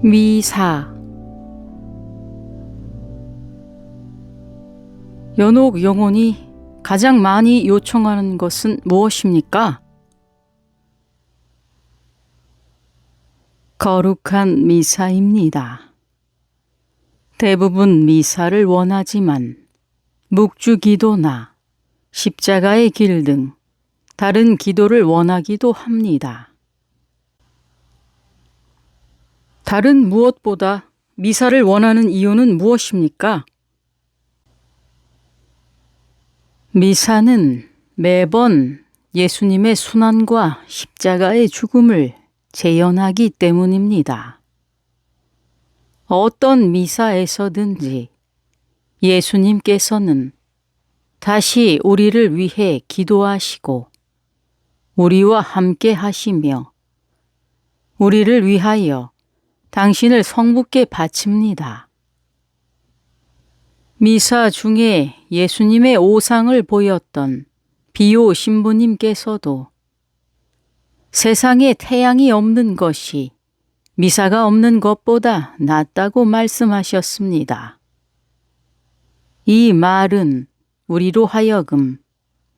미사. 연옥 영혼이 가장 많이 요청하는 것은 무엇입니까? 거룩한 미사입니다. 대부분 미사를 원하지만 묵주기도나 십자가의 길 등 다른 기도를 원하기도 합니다. 다른 무엇보다 미사를 원하는 이유는 무엇입니까? 미사는 매번 예수님의 순환과 십자가의 죽음을 재현하기 때문입니다. 어떤 미사에서든지 예수님께서는 다시 우리를 위해 기도하시고 우리와 함께 하시며 우리를 위하여 당신을 성부께 바칩니다. 미사 중에 예수님의 오상을 보였던 비오 신부님께서도 세상에 태양이 없는 것이 미사가 없는 것보다 낫다고 말씀하셨습니다. 이 말은 우리로 하여금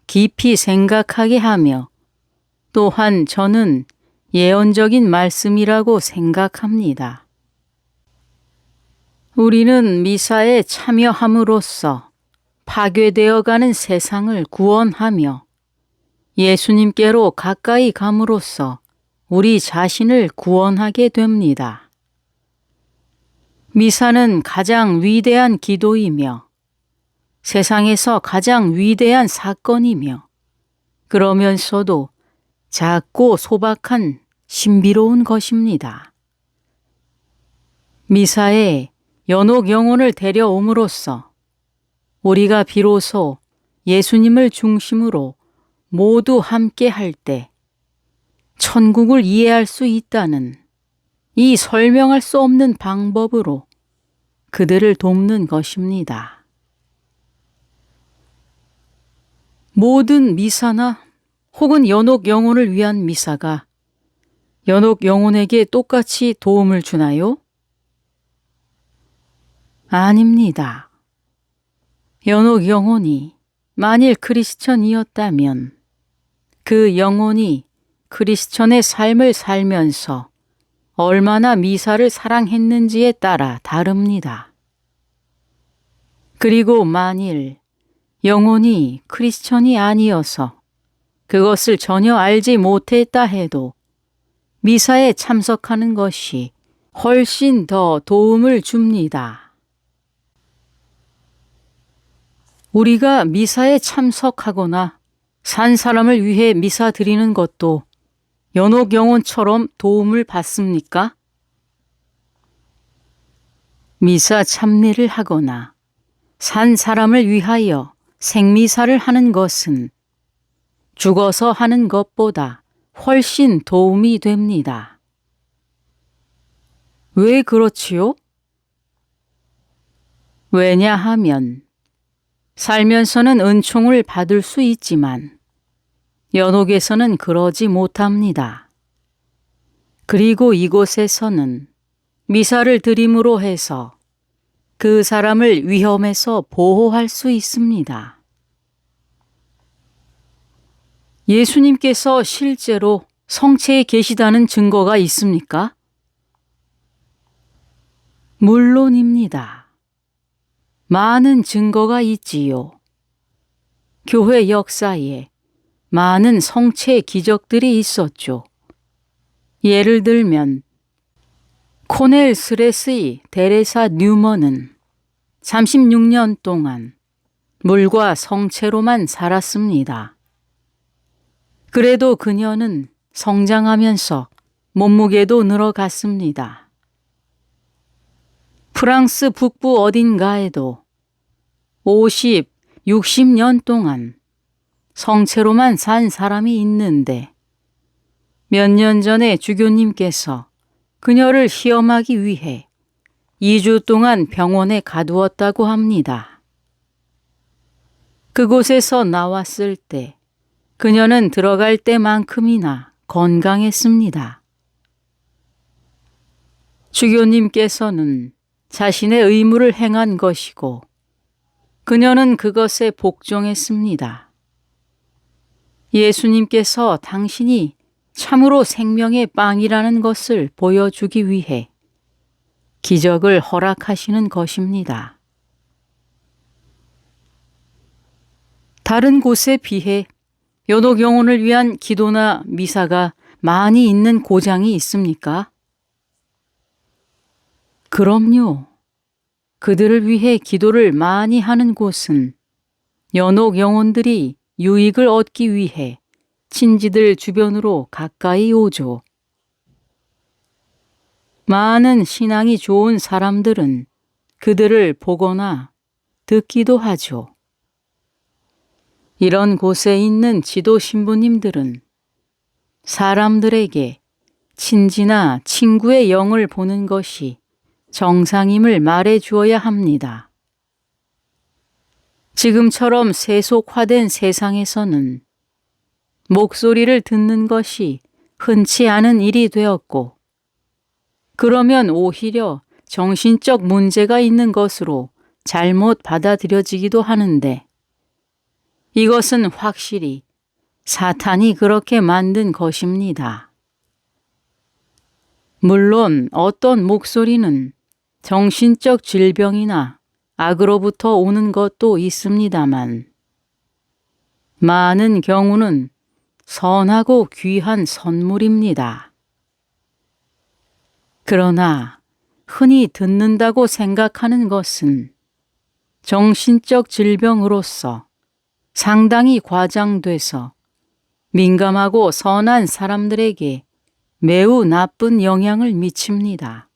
깊이 생각하게 하며 또한 저는 예언적인 말씀이라고 생각합니다. 우리는 미사에 참여함으로써 파괴되어가는 세상을 구원하며 예수님께로 가까이 감으로써 우리 자신을 구원하게 됩니다. 미사는 가장 위대한 기도이며 세상에서 가장 위대한 사건이며 그러면서도 작고 소박한 신비로운 것입니다. 미사에 연옥 영혼을 데려옴으로써 우리가 비로소 예수님을 중심으로 모두 함께 할 때 천국을 이해할 수 있다는 이 설명할 수 없는 방법으로 그들을 돕는 것입니다. 모든 미사나 혹은 연옥 영혼을 위한 미사가 연옥 영혼에게 똑같이 도움을 주나요? 아닙니다. 연옥 영혼이 만일 크리스천이었다면 그 영혼이 크리스천의 삶을 살면서 얼마나 미사를 사랑했는지에 따라 다릅니다. 그리고 만일 영혼이 크리스천이 아니어서 그것을 전혀 알지 못했다 해도 미사에 참석하는 것이 훨씬 더 도움을 줍니다. 우리가 미사에 참석하거나 산 사람을 위해 미사 드리는 것도 연옥 영혼처럼 도움을 받습니까? 미사 참례를 하거나 산 사람을 위하여 생미사를 하는 것은 죽어서 하는 것보다 훨씬 도움이 됩니다. 왜 그렇지요? 왜냐하면 살면서는 은총을 받을 수 있지만 연옥에서는 그러지 못합니다. 그리고 이곳에서는 미사를 드림으로 해서 그 사람을 위험에서 보호할 수 있습니다. 예수님께서 실제로 성체에 계시다는 증거가 있습니까? 물론입니다. 많은 증거가 있지요. 교회 역사에 많은 성체 기적들이 있었죠. 예를 들면 코넬 스레스의 데레사 뉴먼은 36년 동안 물과 성체로만 살았습니다. 그래도 그녀는 성장하면서 몸무게도 늘어갔습니다. 프랑스 북부 어딘가에도 50, 60년 동안 성체로만 산 사람이 있는데 몇 년 전에 주교님께서 그녀를 시험하기 위해 2주 동안 병원에 가두었다고 합니다. 그곳에서 나왔을 때 그녀는 들어갈 때만큼이나 건강했습니다. 주교님께서는 자신의 의무를 행한 것이고 그녀는 그것에 복종했습니다. 예수님께서 당신이 참으로 생명의 빵이라는 것을 보여주기 위해 기적을 허락하시는 것입니다. 다른 곳에 비해 연옥 영혼을 위한 기도나 미사가 많이 있는 고장이 있습니까? 그럼요. 그들을 위해 기도를 많이 하는 곳은 연옥 영혼들이 유익을 얻기 위해 친지들 주변으로 가까이 오죠. 많은 신앙이 좋은 사람들은 그들을 보거나 듣기도 하죠. 이런 곳에 있는 지도 신부님들은 사람들에게 친지나 친구의 영을 보는 것이 정상임을 말해 주어야 합니다. 지금처럼 세속화된 세상에서는 목소리를 듣는 것이 흔치 않은 일이 되었고, 그러면 오히려 정신적 문제가 있는 것으로 잘못 받아들여지기도 하는데, 이것은 확실히 사탄이 그렇게 만든 것입니다. 물론 어떤 목소리는 정신적 질병이나 악으로부터 오는 것도 있습니다만, 많은 경우는 선하고 귀한 선물입니다. 그러나 흔히 듣는다고 생각하는 것은 정신적 질병으로서 상당히 과장돼서 민감하고 선한 사람들에게 매우 나쁜 영향을 미칩니다.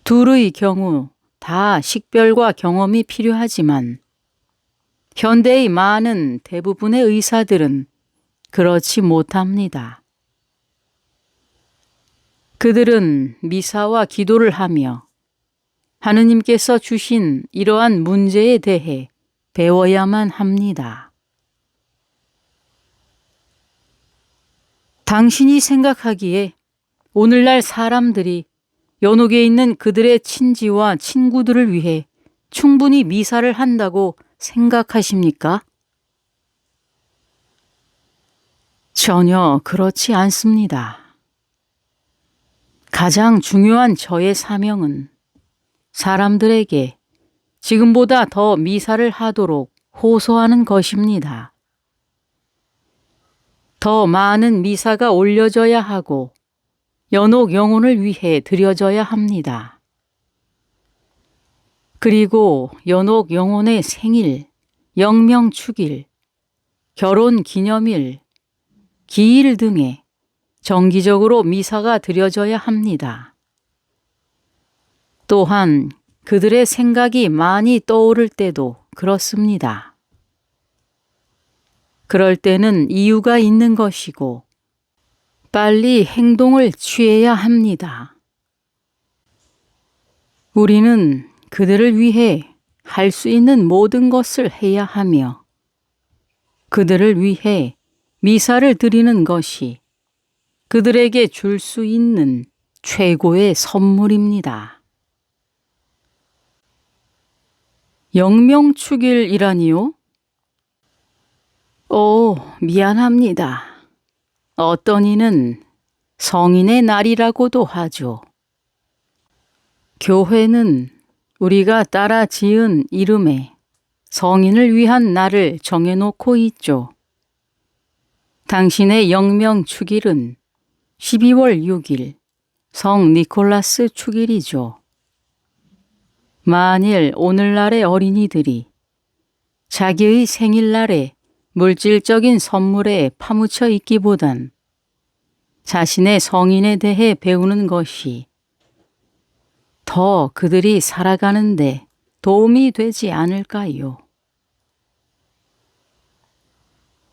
둘의 경우 다 식별과 경험이 필요하지만 현대의 많은 대부분의 의사들은 그렇지 못합니다. 그들은 미사와 기도를 하며 하느님께서 주신 이러한 문제에 대해 배워야만 합니다. 당신이 생각하기에 오늘날 사람들이 연옥에 있는 그들의 친지와 친구들을 위해 충분히 미사를 한다고 생각하십니까? 전혀 그렇지 않습니다. 가장 중요한 저의 사명은 사람들에게 지금보다 더 미사를 하도록 호소하는 것입니다. 더 많은 미사가 올려져야 하고 연옥 영혼을 위해 드려져야 합니다. 그리고 연옥 영혼의 생일, 영명축일, 결혼 기념일, 기일 등에 정기적으로 미사가 드려져야 합니다. 또한 그들의 생각이 많이 떠오를 때도 그렇습니다. 그럴 때는 이유가 있는 것이고 빨리 행동을 취해야 합니다. 우리는 그들을 위해 할 수 있는 모든 것을 해야 하며 그들을 위해 미사를 드리는 것이 그들에게 줄 수 있는 최고의 선물입니다. 영명축일이라니요? 미안합니다. 어떤 이는 성인의 날이라고도 하죠. 교회는 우리가 따라 지은 이름에 성인을 위한 날을 정해놓고 있죠. 당신의 영명축일은 12월 6일 성 니콜라스 축일이죠. 만일 오늘날의 어린이들이 자기의 생일날에 물질적인 선물에 파묻혀 있기보단 자신의 성인에 대해 배우는 것이 더 그들이 살아가는데 도움이 되지 않을까요?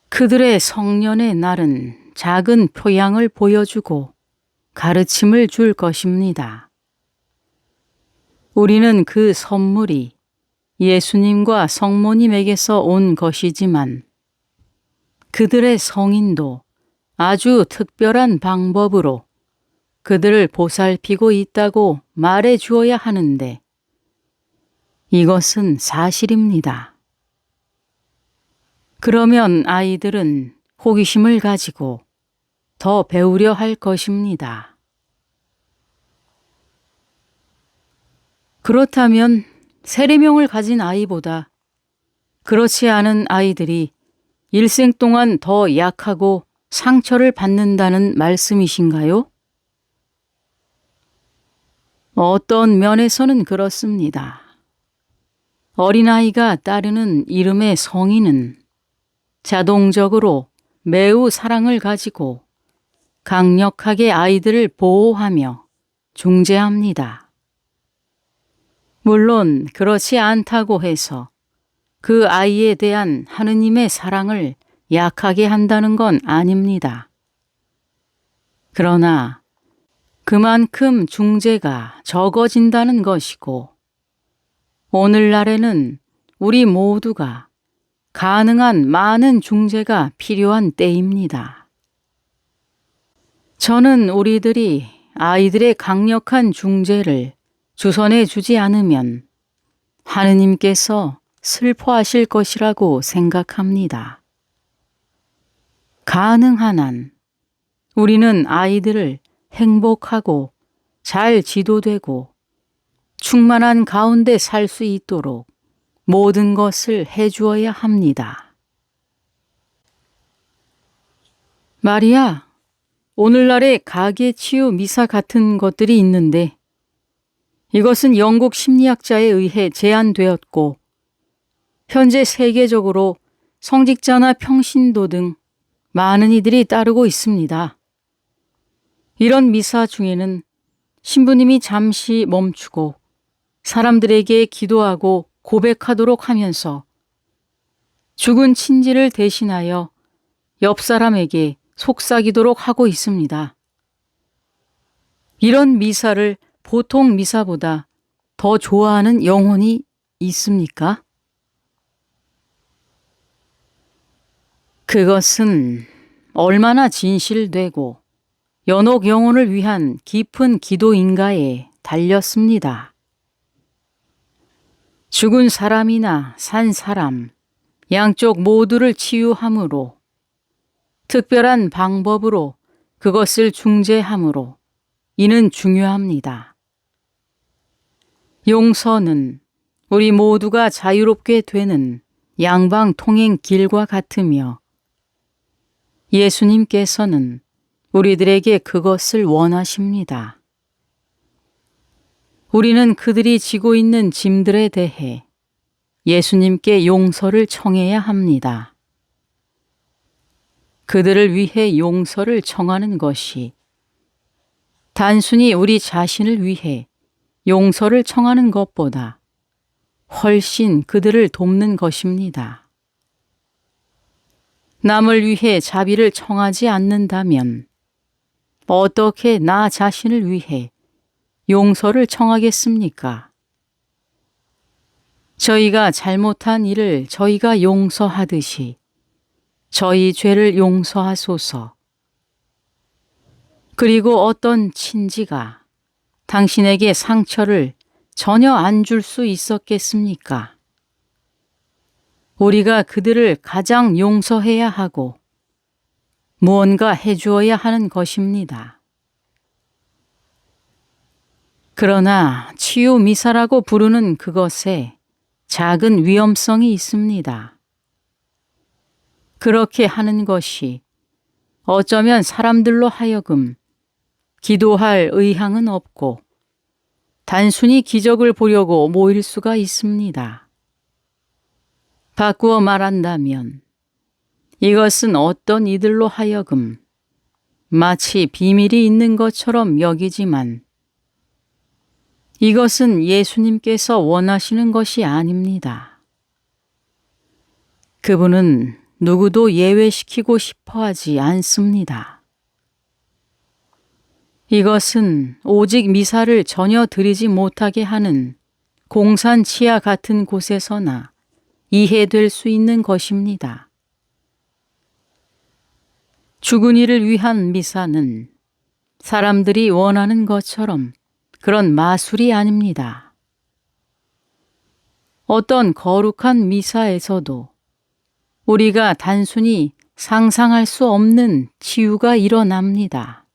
그들의 성년의 날은 작은 표양을 보여주고 가르침을 줄 것입니다. 우리는 그 선물이 예수님과 성모님에게서 온 것이지만 그들의 성인도 아주 특별한 방법으로 그들을 보살피고 있다고 말해 주어야 하는데 이것은 사실입니다. 그러면 아이들은 호기심을 가지고 더 배우려 할 것입니다. 그렇다면 세례명을 가진 아이보다 그렇지 않은 아이들이 일생 동안 더 약하고 상처를 받는다는 말씀이신가요? 어떤 면에서는 그렇습니다. 어린아이가 따르는 이름의 성인은 자동적으로 매우 사랑을 가지고 강력하게 아이들을 보호하며 중재합니다. 물론 그렇지 않다고 해서 그 아이에 대한 하느님의 사랑을 약하게 한다는 건 아닙니다. 그러나 그만큼 중재가 적어진다는 것이고 오늘날에는 우리 모두가 가능한 많은 중재가 필요한 때입니다. 저는 우리들이 아이들의 강력한 중재를 주선해 주지 않으면 하느님께서 슬퍼하실 것이라고 생각합니다. 가능한 한 우리는 아이들을 행복하고 잘 지도되고 충만한 가운데 살 수 있도록 모든 것을 해주어야 합니다. 마리아, 오늘날의 가계치유 미사 같은 것들이 있는데 이것은 영국 심리학자에 의해 제안되었고 현재 세계적으로 성직자나 평신도 등 많은 이들이 따르고 있습니다. 이런 미사 중에는 신부님이 잠시 멈추고 사람들에게 기도하고 고백하도록 하면서 죽은 친지를 대신하여 옆 사람에게 속삭이도록 하고 있습니다. 이런 미사를 보통 미사보다 더 좋아하는 영혼이 있습니까? 그것은 얼마나 진실되고 연옥 영혼을 위한 깊은 기도인가에 달렸습니다. 죽은 사람이나 산 사람, 양쪽 모두를 치유함으로 특별한 방법으로 그것을 중재함으로 이는 중요합니다. 용서는 우리 모두가 자유롭게 되는 양방 통행 길과 같으며 예수님께서는 우리들에게 그것을 원하십니다. 우리는 그들이 지고 있는 짐들에 대해 예수님께 용서를 청해야 합니다. 그들을 위해 용서를 청하는 것이 단순히 우리 자신을 위해 용서를 청하는 것보다 훨씬 그들을 돕는 것입니다. 남을 위해 자비를 청하지 않는다면 어떻게 나 자신을 위해 용서를 청하겠습니까? 저희가 잘못한 일을 저희가 용서하듯이 저희 죄를 용서하소서. 그리고 어떤 친지가 당신에게 상처를 전혀 안 줄 수 있었겠습니까? 우리가 그들을 가장 용서해야 하고 무언가 해주어야 하는 것입니다. 그러나 치유 미사라고 부르는 그것에 작은 위험성이 있습니다. 그렇게 하는 것이 어쩌면 사람들로 하여금 기도할 의향은 없고 단순히 기적을 보려고 모일 수가 있습니다. 바꾸어 말한다면 이것은 어떤 이들로 하여금 마치 비밀이 있는 것처럼 여기지만 이것은 예수님께서 원하시는 것이 아닙니다. 그분은 누구도 예외시키고 싶어 하지 않습니다. 이것은 오직 미사를 전혀 드리지 못하게 하는 공산치하 같은 곳에서나 이해될 수 있는 것입니다. 죽은 이를 위한 미사는 사람들이 원하는 것처럼 그런 마술이 아닙니다. 어떤 거룩한 미사에서도 우리가 단순히 상상할 수 없는 치유가 일어납니다.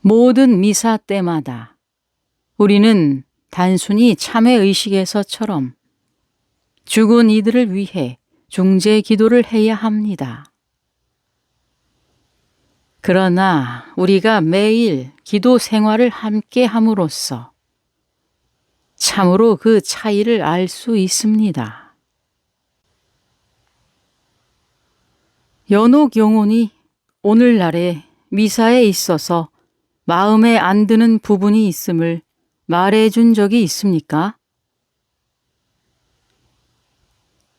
모든 미사 때마다 우리는 단순히 참회의식에서처럼 죽은 이들을 위해 중재 기도를 해야 합니다. 그러나 우리가 매일 기도 생활을 함께 함으로써 참으로 그 차이를 알 수 있습니다. 연옥 영혼이 오늘날의 미사에 있어서 마음에 안 드는 부분이 있음을 말해준 적이 있습니까?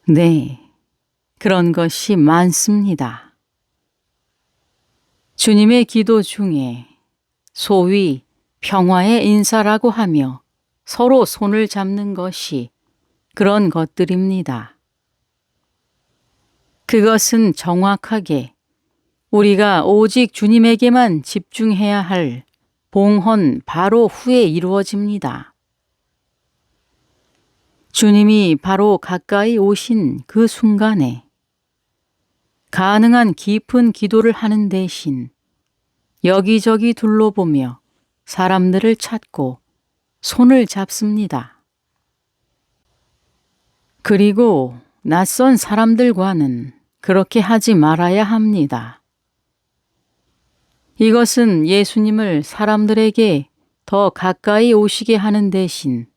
네, 그런 것이 많습니다. 주님의 기도 중에 소위 평화의 인사라고 하며 서로 손을 잡는 것이 그런 것들입니다. 그것은 정확하게 우리가 오직 주님에게만 집중해야 할 봉헌 바로 후에 이루어집니다. 주님이 바로 가까이 오신 그 순간에 가능한 깊은 기도를 하는 대신 여기저기 둘러보며 사람들을 찾고 손을 잡습니다. 그리고 낯선 사람들과는 그렇게 하지 말아야 합니다. 이것은 예수님을 사람들에게 더 가까이 오시게 하는 대신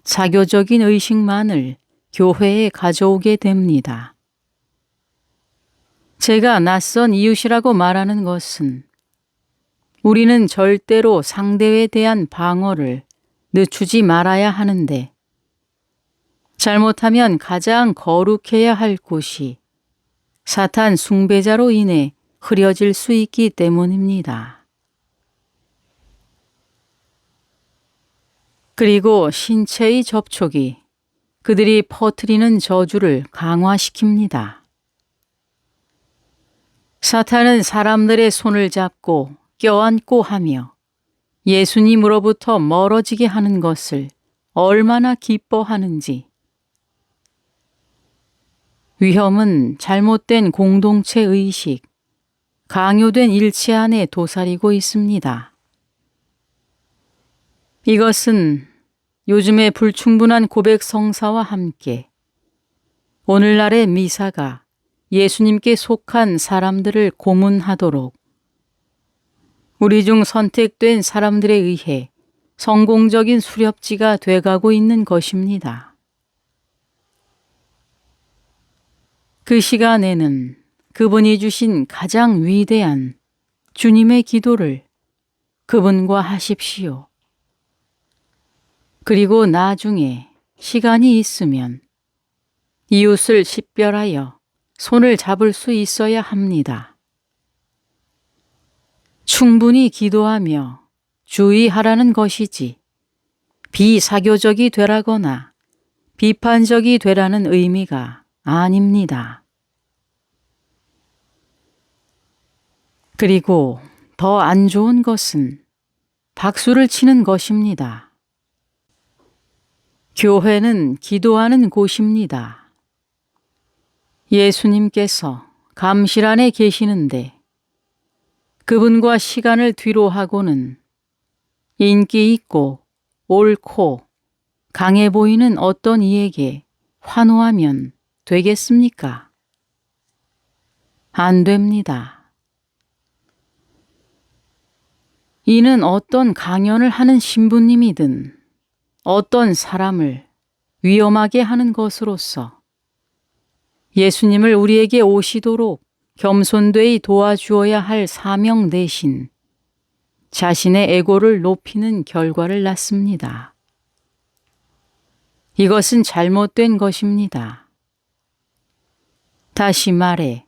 사교적인 의식만을 교회에 가져오게 됩니다. 제가 낯선 이웃이라고 말하는 것은 우리는 절대로 상대에 대한 방어를 늦추지 말아야 하는데 잘못하면 가장 거룩해야 할 곳이 사탄 숭배자로 인해 흐려질 수 있기 때문입니다. 그리고 신체의 접촉이 그들이 퍼뜨리는 저주를 강화시킵니다. 사탄은 사람들의 손을 잡고 껴안고 하며 예수님으로부터 멀어지게 하는 것을 얼마나 기뻐하는지. 위험은 잘못된 공동체 의식, 강요된 일체 안에 도사리고 있습니다. 이것은 요즘의 불충분한 고백 성사와 함께 오늘날의 미사가 예수님께 속한 사람들을 고문하도록 우리 중 선택된 사람들에 의해 성공적인 수렵지가 돼가고 있는 것입니다. 그 시간에는 그분이 주신 가장 위대한 주님의 기도를 그분과 하십시오. 그리고 나중에 시간이 있으면 이웃을 식별하여 손을 잡을 수 있어야 합니다. 충분히 기도하며 주의하라는 것이지 비사교적이 되라거나 비판적이 되라는 의미가 아닙니다. 그리고 더 안 좋은 것은 박수를 치는 것입니다. 교회는 기도하는 곳입니다. 예수님께서 감실 안에 계시는데 그분과 시간을 뒤로 하고는 인기 있고 옳고 강해 보이는 어떤 이에게 환호하면 되겠습니까? 안 됩니다. 이는 어떤 강연을 하는 신부님이든 어떤 사람을 위험하게 하는 것으로서 예수님을 우리에게 오시도록 겸손되이 도와주어야 할 사명 대신 자신의 에고를 높이는 결과를 낳습니다. 이것은 잘못된 것입니다. 다시 말해,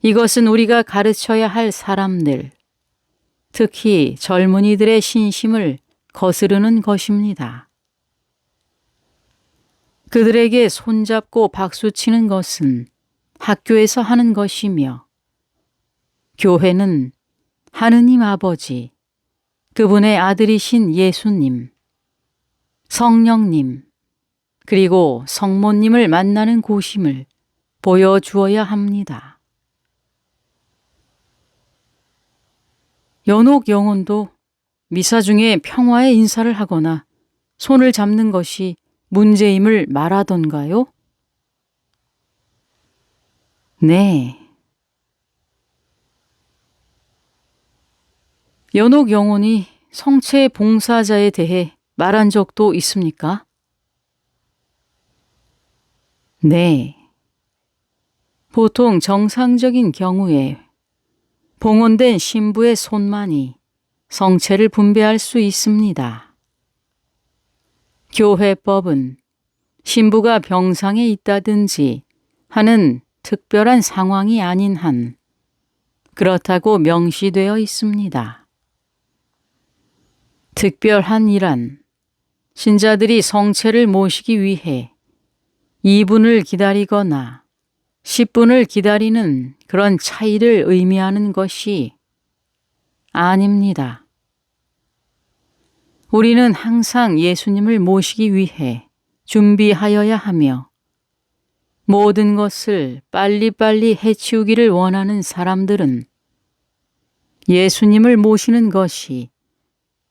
이것은 우리가 가르쳐야 할 사람들, 특히 젊은이들의 신심을 거스르는 것입니다. 그들에게 손잡고 박수치는 것은 학교에서 하는 것이며 교회는 하느님 아버지, 그분의 아들이신 예수님, 성령님, 그리고 성모님을 만나는 곳임을 보여주어야 합니다. 연옥 영혼도 미사 중에 평화의 인사를 하거나 손을 잡는 것이 문제임을 말하던가요? 네. 연옥 영혼이 성체 봉사자에 대해 말한 적도 있습니까? 네. 보통 정상적인 경우에 봉헌된 신부의 손만이 성체를 분배할 수 있습니다. 교회법은 신부가 병상에 있다든지 하는 특별한 상황이 아닌 한 그렇다고 명시되어 있습니다. 특별한 이란 신자들이 성체를 모시기 위해 2분을 기다리거나 10분을 기다리는 그런 차이를 의미하는 것이 아닙니다. 우리는 항상 예수님을 모시기 위해 준비하여야 하며 모든 것을 빨리빨리 해치우기를 원하는 사람들은 예수님을 모시는 것이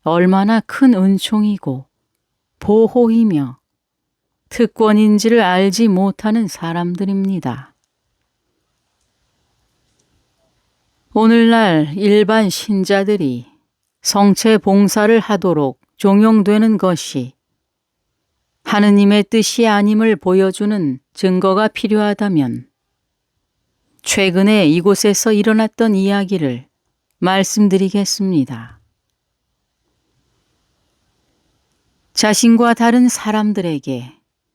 얼마나 큰 은총이고 보호이며 특권인지를 알지 못하는 사람들입니다. 오늘날 일반 신자들이 성체 봉사를 하도록 종용되는 것이 하느님의 뜻이 아님을 보여주는 증거가 필요하다면 최근에 이곳에서 일어났던 이야기를 말씀드리겠습니다. 자신과 다른 사람들에게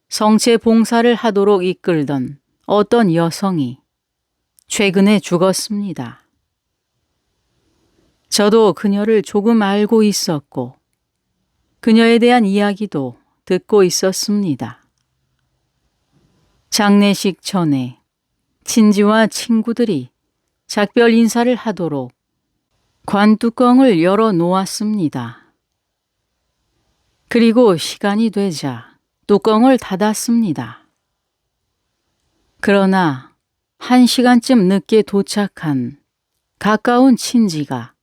성체 봉사를 하도록 이끌던 어떤 여성이 최근에 죽었습니다. 저도 그녀를 조금 알고 있었고 그녀에 대한 이야기도 듣고 있었습니다. 장례식 전에 친지와 친구들이 작별 인사를 하도록 관뚜껑을 열어 놓았습니다. 그리고 시간이 되자 뚜껑을 닫았습니다. 그러나 1시간쯤 늦게 도착한 가까운 친지가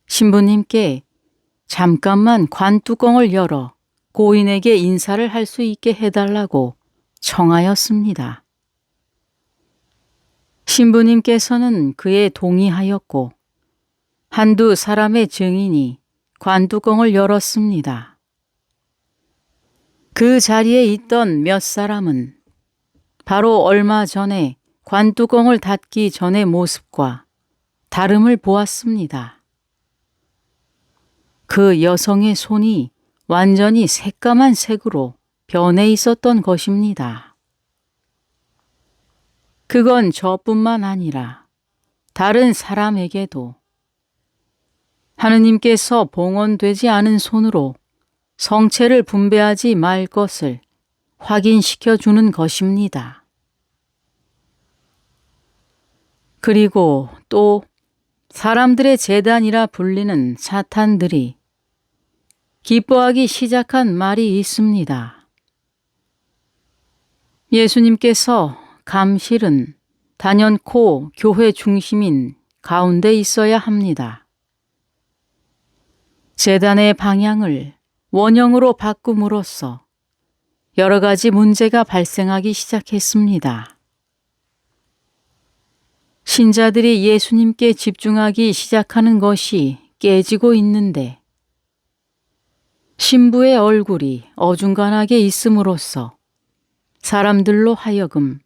신부님께 잠깐만 관뚜껑을 열어 고인에게 인사를 할 수 있게 해달라고 청하였습니다. 신부님께서는 그에 동의하였고 한두 사람의 증인이 관뚜껑을 열었습니다. 그 자리에 있던 몇 사람은 바로 얼마 전에 관뚜껑을 닫기 전의 모습과 다름을 보았습니다. 그 여성의 손이 완전히 새까만 색으로 변해 있었던 것입니다. 그건 저뿐만 아니라 다른 사람에게도 하느님께서 봉헌되지 않은 손으로 성체를 분배하지 말 것을 확인시켜 주는 것입니다. 그리고 또 사람들의 제단이라 불리는 사탄들이 기뻐하기 시작한 말이 있습니다. 예수님께서 감실은 단연코 교회 중심인 가운데 있어야 합니다. 제단의 방향을 원형으로 바꿈으로써 여러 가지 문제가 발생하기 시작했습니다. 신자들이 예수님께 집중하기 시작하는 것이 깨지고 있는데 신부의 얼굴이 어중간하게 있음으로써 사람들로 하여금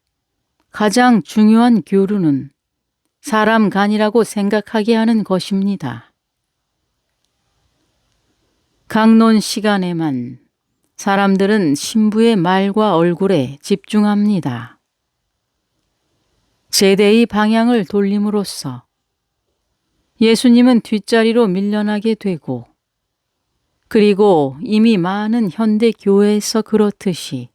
가장 중요한 교류는 사람 간이라고 생각하게 하는 것입니다. 강론 시간에만 사람들은 신부의 말과 얼굴에 집중합니다. 제대의 방향을 돌림으로써 예수님은 뒷자리로 밀려나게 되고 그리고 이미 많은 현대 교회에서 그렇듯이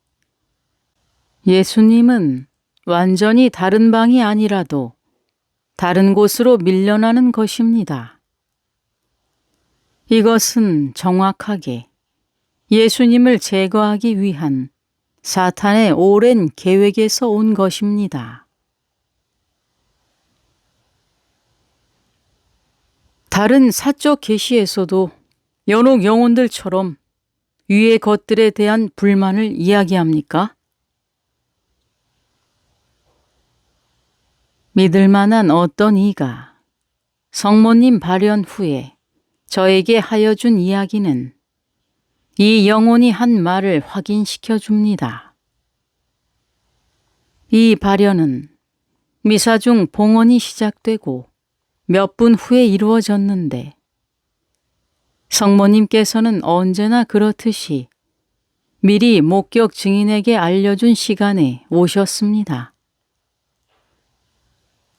예수님은 완전히 다른 방이 아니라도 다른 곳으로 밀려나는 것입니다. 이것은 정확하게 예수님을 제거하기 위한 사탄의 오랜 계획에서 온 것입니다. 다른 사적 계시에서도 연옥 영혼들처럼 위의 것들에 대한 불만을 이야기합니까? 믿을 만한 어떤 이가 성모님 발현 후에 저에게 하여 준 이야기는 이 영혼이 한 말을 확인시켜 줍니다. 이 발현은 미사 중 봉헌이 시작되고 몇 분 후에 이루어졌는데 성모님께서는 언제나 그렇듯이 미리 목격 증인에게 알려준 시간에 오셨습니다.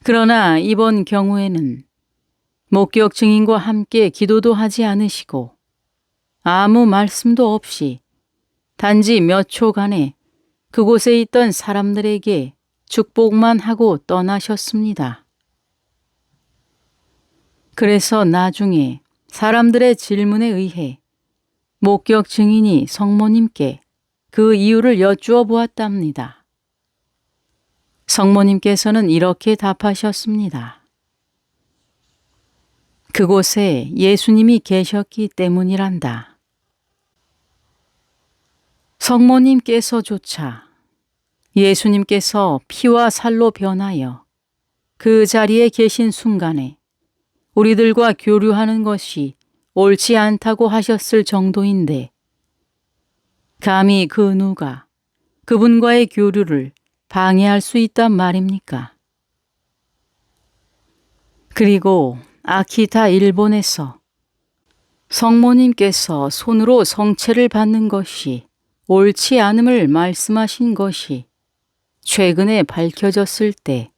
그러나 이번 경우에는 목격 증인과 함께 기도도 하지 않으시고 아무 말씀도 없이 단지 몇 초간에 그곳에 있던 사람들에게 축복만 하고 떠나셨습니다. 그래서 나중에 사람들의 질문에 의해 목격 증인이 성모님께 그 이유를 여쭈어 보았답니다. 성모님께서는 이렇게 답하셨습니다. 그곳에 예수님이 계셨기 때문이란다. 성모님께서조차 예수님께서 피와 살로 변하여 그 자리에 계신 순간에 우리들과 교류하는 것이 옳지 않다고 하셨을 정도인데 감히 그 누가 그분과의 교류를 방해할 수 있단 말입니까? 그리고 아키타 일본에서 성모님께서 손으로 성체를 받는 것이 옳지 않음을 말씀하신 것이 최근에 밝혀졌을 때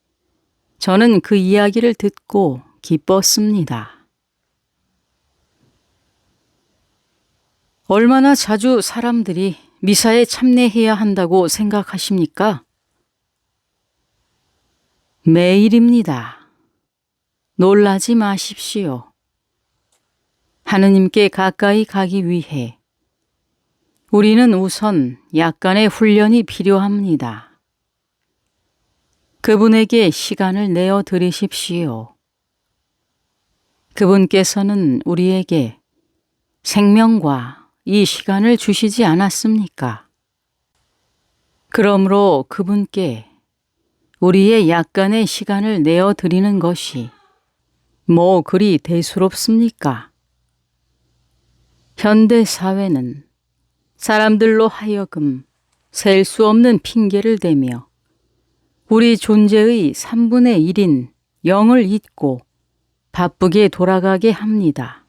저는 그 이야기를 듣고 기뻤습니다. 얼마나 자주 사람들이 미사에 참여해야 한다고 생각하십니까? 매일입니다. 놀라지 마십시오. 하느님께 가까이 가기 위해 우리는 우선 약간의 훈련이 필요합니다. 그분에게 시간을 내어 드리십시오. 그분께서는 우리에게 생명과 이 시간을 주시지 않았습니까? 그러므로 그분께 우리의 약간의 시간을 내어 드리는 것이 뭐 그리 대수롭습니까? 현대 사회는 사람들로 하여금 셀 수 없는 핑계를 대며 우리 존재의 3분의 1인 영을 잊고 바쁘게 돌아가게 합니다.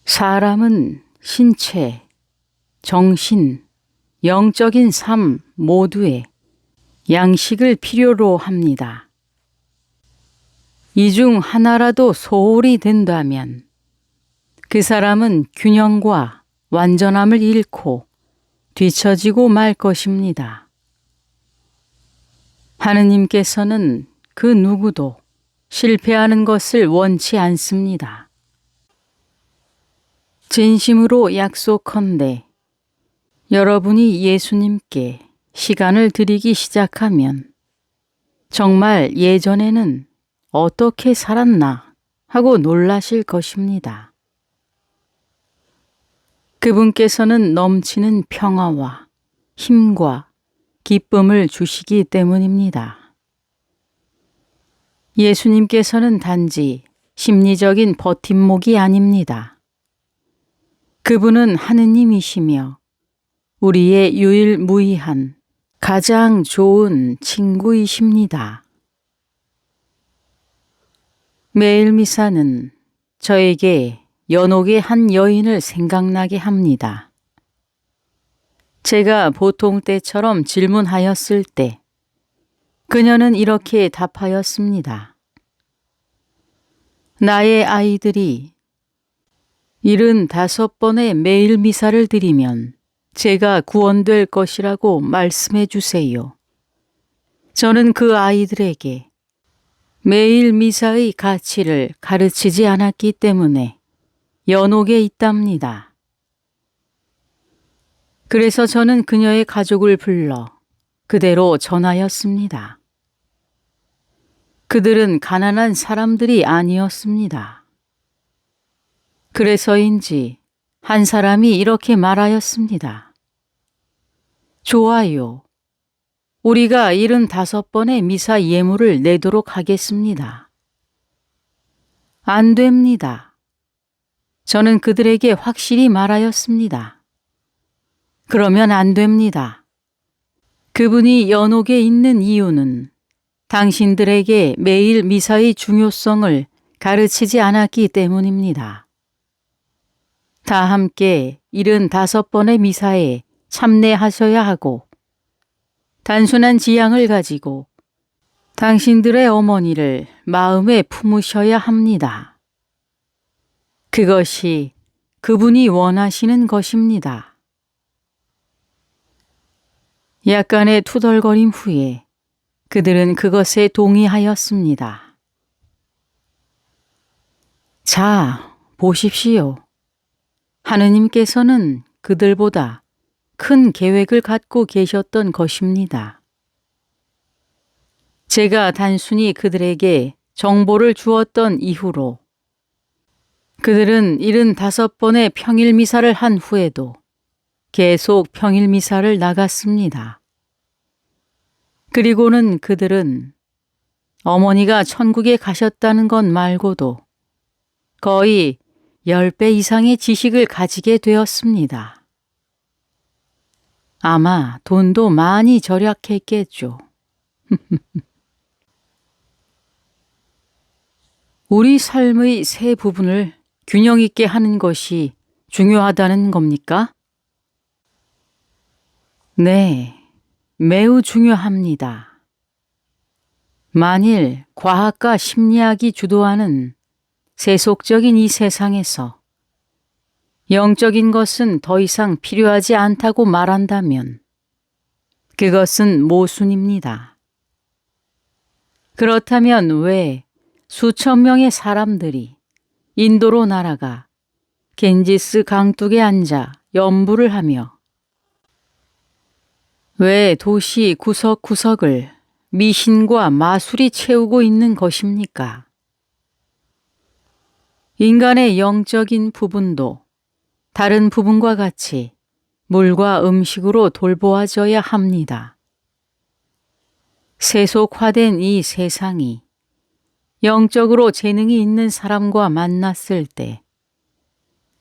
사람은 신체, 정신, 영적인 삶 모두에 양식을 필요로 합니다. 이 중 하나라도 소홀히 된다면 그 사람은 균형과 완전함을 잃고 뒤처지고 말 것입니다. 하느님께서는 그 누구도 실패하는 것을 원치 않습니다. 진심으로 약속컨대 여러분이 예수님께 시간을 드리기 시작하면 정말 예전에는 어떻게 살았나 하고 놀라실 것입니다. 그분께서는 넘치는 평화와 힘과 기쁨을 주시기 때문입니다. 예수님께서는 단지 심리적인 버팀목이 아닙니다. 그분은 하느님이시며 우리의 유일무이한 가장 좋은 친구이십니다. 매일 미사는 저에게 연옥의 한 여인을 생각나게 합니다. 제가 보통 때처럼 질문하였을 때 그녀는 이렇게 답하였습니다. 나의 아이들이 75번의 매일 미사를 드리면 제가 구원될 것이라고 말씀해 주세요. 저는 그 아이들에게 매일 미사의 가치를 가르치지 않았기 때문에 연옥에 있답니다. 그래서 저는 그녀의 가족을 불러 그대로 전하였습니다. 그들은 가난한 사람들이 아니었습니다. 그래서인지 한 사람이 이렇게 말하였습니다. 좋아요. 우리가 75번의 미사 예물을 내도록 하겠습니다. 안 됩니다. 저는 그들에게 확실히 말하였습니다. 그러면 안 됩니다. 그분이 연옥에 있는 이유는 당신들에게 매일 미사의 중요성을 가르치지 않았기 때문입니다. 다 함께 75번의 미사에 참내하셔야 하고 단순한 지향을 가지고 당신들의 어머니를 마음에 품으셔야 합니다. 그것이 그분이 원하시는 것입니다. 약간의 투덜거림 후에 그들은 그것에 동의하였습니다. 자, 보십시오. 하느님께서는 그들보다 큰 계획을 갖고 계셨던 것입니다. 제가 단순히 그들에게 정보를 주었던 이후로 그들은 75번의 평일 미사를 한 후에도 계속 평일 미사를 나갔습니다. 그리고는 그들은 어머니가 천국에 가셨다는 것 말고도 거의 10배 이상의 지식을 가지게 되었습니다. 아마 돈도 많이 절약했겠죠. 우리 삶의 세 부분을 균형 있게 하는 것이 중요하다는 겁니까? 네, 매우 중요합니다. 만일 과학과 심리학이 주도하는 세속적인 이 세상에서 영적인 것은 더 이상 필요하지 않다고 말한다면 그것은 모순입니다. 그렇다면 왜 수천 명의 사람들이 인도로 날아가 겐지스 강둑에 앉아 연부를 하며 왜 도시 구석구석을 미신과 마술이 채우고 있는 것입니까? 인간의 영적인 부분도 다른 부분과 같이 물과 음식으로 돌보아져야 합니다. 세속화된 이 세상이 영적으로 재능이 있는 사람과 만났을 때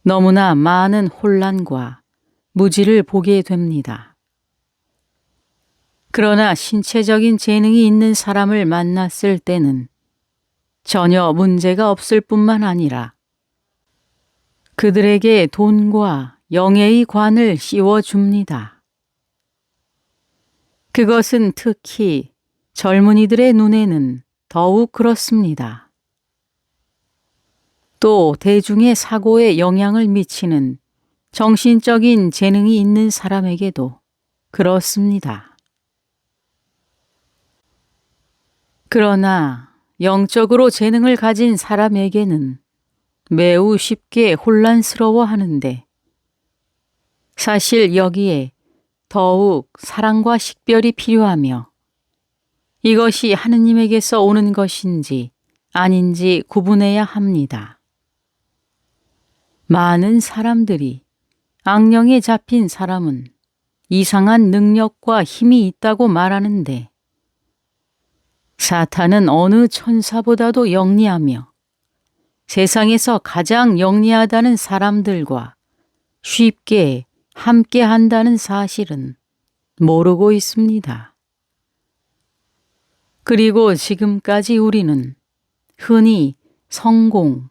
너무나 많은 혼란과 무지를 보게 됩니다. 그러나 신체적인 재능이 있는 사람을 만났을 때는 전혀 문제가 없을 뿐만 아니라 그들에게 돈과 영예의 관을 씌워줍니다. 그것은 특히 젊은이들의 눈에는 더욱 그렇습니다. 또 대중의 사고에 영향을 미치는 정신적인 재능이 있는 사람에게도 그렇습니다. 그러나 영적으로 재능을 가진 사람에게는 매우 쉽게 혼란스러워하는데 사실 여기에 더욱 사랑과 식별이 필요하며 이것이 하느님에게서 오는 것인지 아닌지 구분해야 합니다. 많은 사람들이 악령에 잡힌 사람은 이상한 능력과 힘이 있다고 말하는데 사탄은 어느 천사보다도 영리하며 세상에서 가장 영리하다는 사람들과 쉽게 함께 한다는 사실은 모르고 있습니다. 그리고 지금까지 우리는 흔히 성공,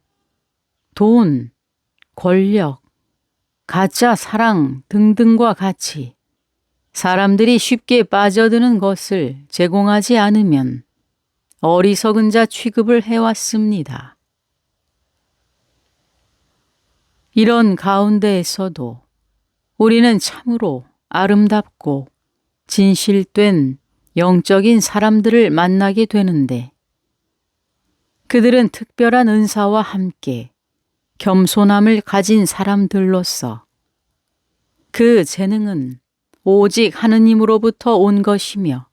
돈, 권력, 가짜 사랑 등등과 같이 사람들이 쉽게 빠져드는 것을 제공하지 않으면 어리석은 자 취급을 해왔습니다. 이런 가운데에서도 우리는 참으로 아름답고 진실된 영적인 사람들을 만나게 되는데 그들은 특별한 은사와 함께 겸손함을 가진 사람들로서 그 재능은 오직 하느님으로부터 온 것이며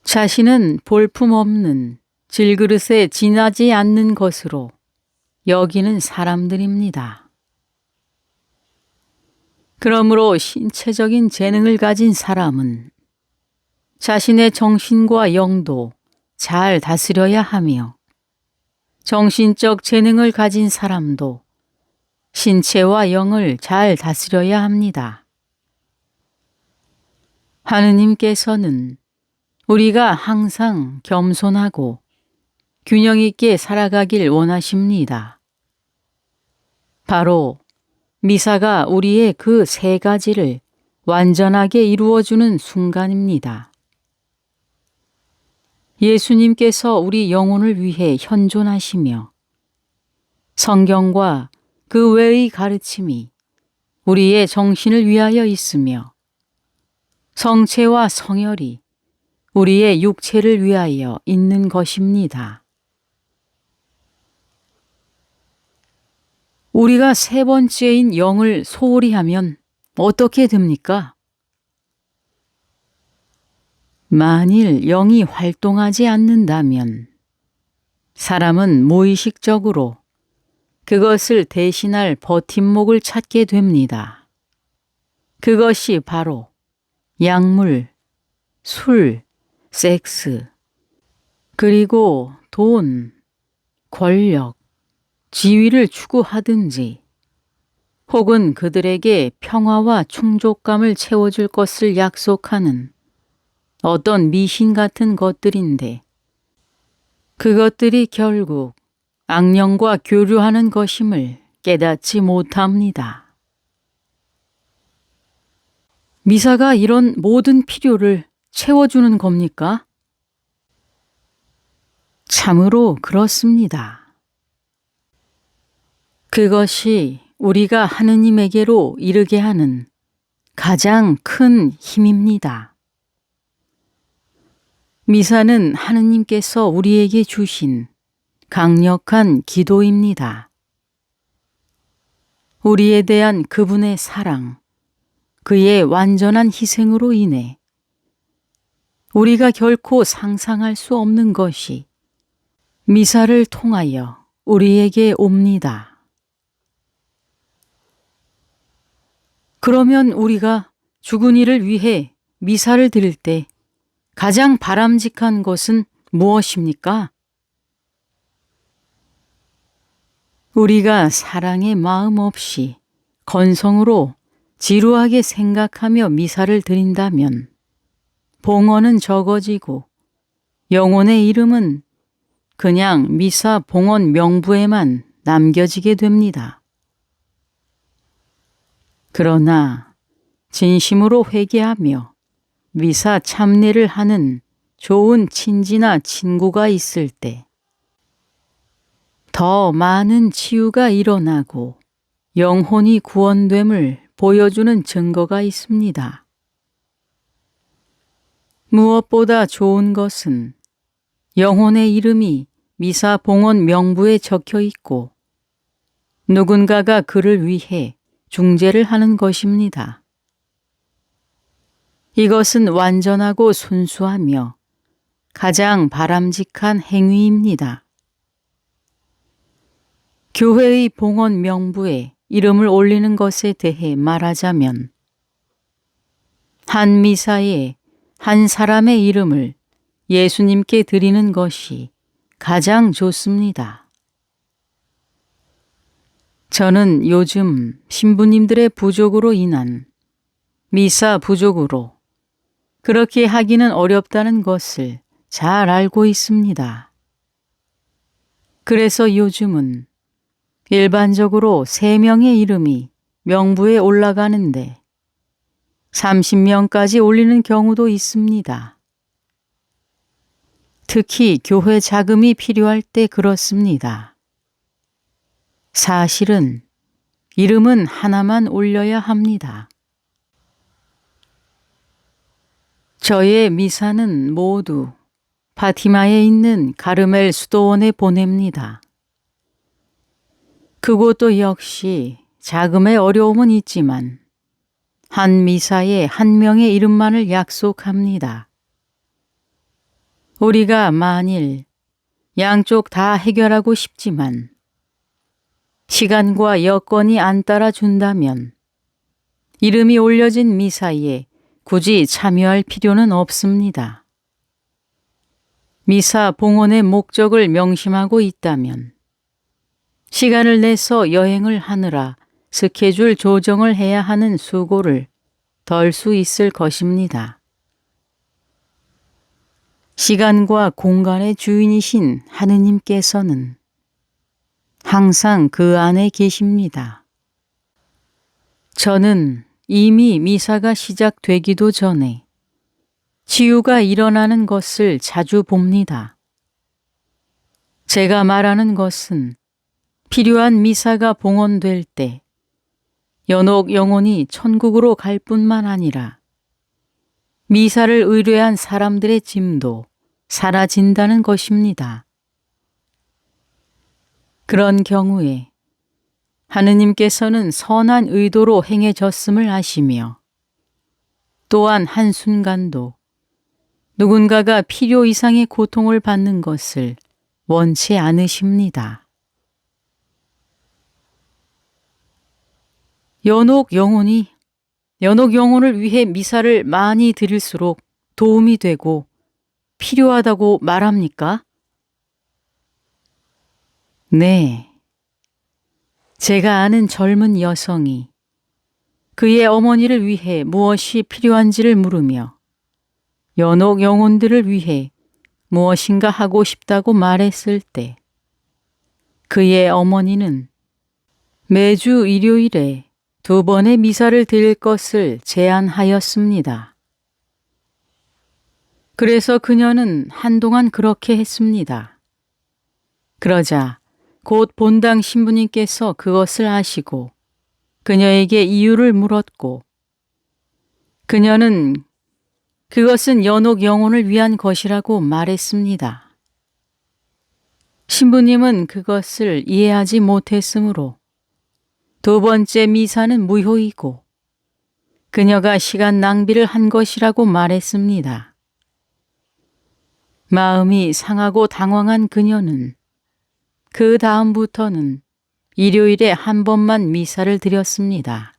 자신은 볼품없는 질그릇에 지나지 않는 것으로 여기는 사람들입니다. 그러므로 신체적인 재능을 가진 사람은 자신의 정신과 영도 잘 다스려야 하며 정신적 재능을 가진 사람도 신체와 영을 잘 다스려야 합니다. 하느님께서는 우리가 항상 겸손하고 균형 있게 살아가길 원하십니다. 바로 미사가 우리의 그 세 가지를 완전하게 이루어주는 순간입니다. 예수님께서 우리 영혼을 위해 현존하시며 성경과 그 외의 가르침이 우리의 정신을 위하여 있으며 성체와 성혈이 우리의 육체를 위하여 있는 것입니다. 우리가 세 번째인 영을 소홀히 하면 어떻게 됩니까? 만일 영이 활동하지 않는다면 사람은 무의식적으로 그것을 대신할 버팀목을 찾게 됩니다. 그것이 바로 약물, 술, 섹스, 그리고 돈, 권력, 지위를 추구하든지 혹은 그들에게 평화와 충족감을 채워줄 것을 약속하는 어떤 미신 같은 것들인데 그것들이 결국 악령과 교류하는 것임을 깨닫지 못합니다. 미사가 이런 모든 필요를 채워주는 겁니까? 참으로 그렇습니다. 그것이 우리가 하느님에게로 이르게 하는 가장 큰 힘입니다. 미사는 하느님께서 우리에게 주신 강력한 기도입니다. 우리에 대한 그분의 사랑, 그의 완전한 희생으로 인해 우리가 결코 상상할 수 없는 것이 미사를 통하여 우리에게 옵니다. 그러면 우리가 죽은 이를 위해 미사를 드릴 때 가장 바람직한 것은 무엇입니까? 우리가 사랑의 마음 없이 건성으로 지루하게 생각하며 미사를 드린다면 봉헌은 적어지고 영혼의 이름은 그냥 미사 봉헌 명부에만 남겨지게 됩니다. 그러나 진심으로 회개하며 미사 참례를 하는 좋은 친지나 친구가 있을 때 더 많은 치유가 일어나고 영혼이 구원됨을 보여주는 증거가 있습니다. 무엇보다 좋은 것은 영혼의 이름이 미사 봉헌 명부에 적혀 있고 누군가가 그를 위해 중재를 하는 것입니다. 이것은 완전하고 순수하며 가장 바람직한 행위입니다. 교회의 봉헌 명부에 이름을 올리는 것에 대해 말하자면 한 미사에 한 사람의 이름을 예수님께 드리는 것이 가장 좋습니다. 저는 요즘 신부님들의 부족으로 인한 미사 부족으로 그렇게 하기는 어렵다는 것을 잘 알고 있습니다. 그래서 요즘은 일반적으로 3명의 이름이 명부에 올라가는데 30명까지 올리는 경우도 있습니다. 특히 교회 자금이 필요할 때 그렇습니다. 사실은 이름은 하나만 올려야 합니다. 저의 미사는 모두 파티마에 있는 가르멜 수도원에 보냅니다. 그것도 역시 자금의 어려움은 있지만 한 미사에 한 명의 이름만을 약속합니다. 우리가 만일 양쪽 다 해결하고 싶지만 시간과 여건이 안 따라준다면 이름이 올려진 미사에 굳이 참여할 필요는 없습니다. 미사 봉헌의 목적을 명심하고 있다면 시간을 내서 여행을 하느라 스케줄 조정을 해야 하는 수고를 덜 수 있을 것입니다. 시간과 공간의 주인이신 하느님께서는 항상 그 안에 계십니다. 저는 이미 미사가 시작되기도 전에 치유가 일어나는 것을 자주 봅니다. 제가 말하는 것은 필요한 미사가 봉헌될 때 연옥 영혼이 천국으로 갈 뿐만 아니라 미사를 의뢰한 사람들의 짐도 사라진다는 것입니다. 그런 경우에 하느님께서는 선한 의도로 행해졌음을 아시며 또한 한순간도 누군가가 필요 이상의 고통을 받는 것을 원치 않으십니다. 연옥 영혼을 위해 미사를 많이 드릴수록 도움이 되고 필요하다고 말합니까? 네. 제가 아는 젊은 여성이 그의 어머니를 위해 무엇이 필요한지를 물으며 연옥 영혼들을 위해 무엇인가 하고 싶다고 말했을 때 그의 어머니는 매주 일요일에 2번의 미사를 드릴 것을 제안하였습니다. 그래서 그녀는 한동안 그렇게 했습니다. 그러자 곧 본당 신부님께서 그것을 아시고 그녀에게 이유를 물었고 그녀는 그것은 연옥 영혼을 위한 것이라고 말했습니다. 신부님은 그것을 이해하지 못했으므로 2번째 미사는 무효이고 그녀가 시간 낭비를 한 것이라고 말했습니다. 마음이 상하고 당황한 그녀는 그 다음부터는 일요일에 1번만 미사를 드렸습니다.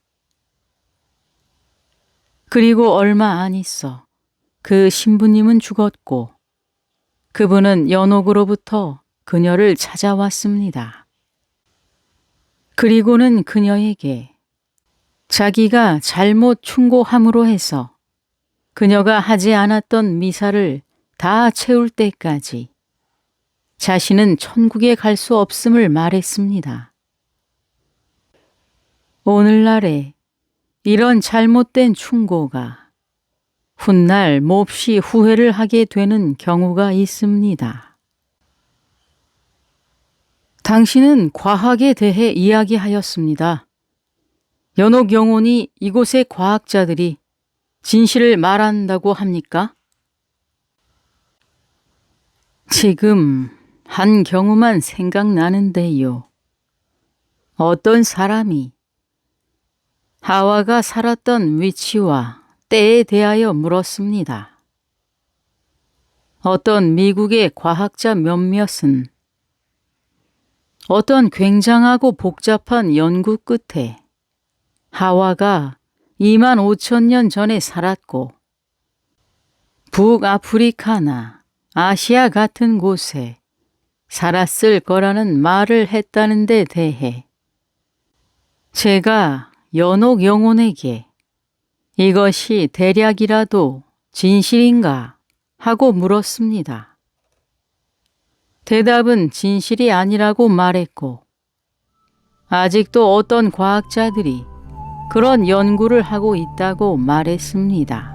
그리고 얼마 안 있어 그 신부님은 죽었고 그분은 연옥으로부터 그녀를 찾아왔습니다. 그리고는 그녀에게 자기가 잘못 충고함으로 해서 그녀가 하지 않았던 미사를 다 채울 때까지 자신은 천국에 갈 수 없음을 말했습니다. 오늘날에 이런 잘못된 충고가 훗날 몹시 후회를 하게 되는 경우가 있습니다. 당신은 과학에 대해 이야기하였습니다. 연옥 영혼이 이곳의 과학자들이 진실을 말한다고 합니까? 지금 한 경우만 생각나는데요. 어떤 사람이 하와가 살았던 위치와 때에 대하여 물었습니다. 어떤 미국의 과학자 몇몇은 어떤 굉장하고 복잡한 연구 끝에 하와가 25,000년 전에 살았고 북아프리카나 아시아 같은 곳에 살았을 거라는 말을 했다는 데 대해 제가 연옥 영혼에게 이것이 대략이라도 진실인가 하고 물었습니다. 대답은 진실이 아니라고 말했고 아직도 어떤 과학자들이 그런 연구를 하고 있다고 말했습니다.